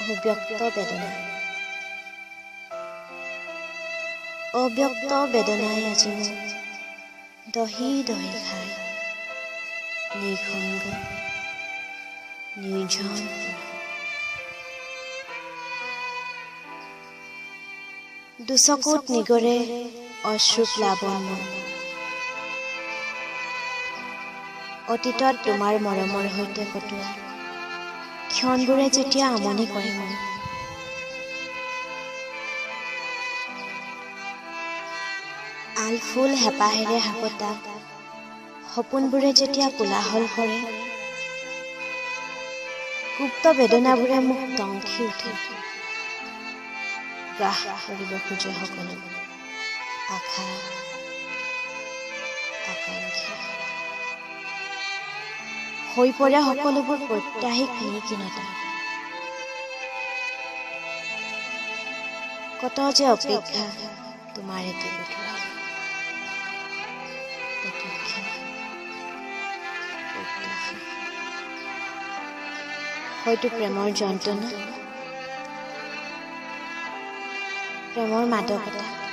অব্যক্ত বেদনা অব্যক্ত বেদনাই আজি মোক দহি দহি খায় নিঃসংগ নিৰ্জন দুচকুত নিগৰে অশ্ৰুপ্লাৱন অতীতত তোমাৰ মৰমৰ সৈতে কটোৱা ক্ষণবোৰে যেতিয়া আমনি কৰে মোক আলফুল হেঁপাহেৰে হাকতা সপোনবোৰে যেতিয়া কোলাহল কৰে গুপ্ত বেদনাবোৰে মোক টংকি উঠে গ্ৰাস কৰিব খোজে সকলো আশা আকাংক্ষা হৈ পৰে সকলোবোৰ প্ৰত্যাহিক নিকিনতা কত যে অপেক্ষা তোমাৰ এটি কথা প্ৰতীক্ষা প্ৰত্যাশা হয়তো প্ৰেমৰ যন্ত্ৰণা প্ৰেমৰ মাদকতা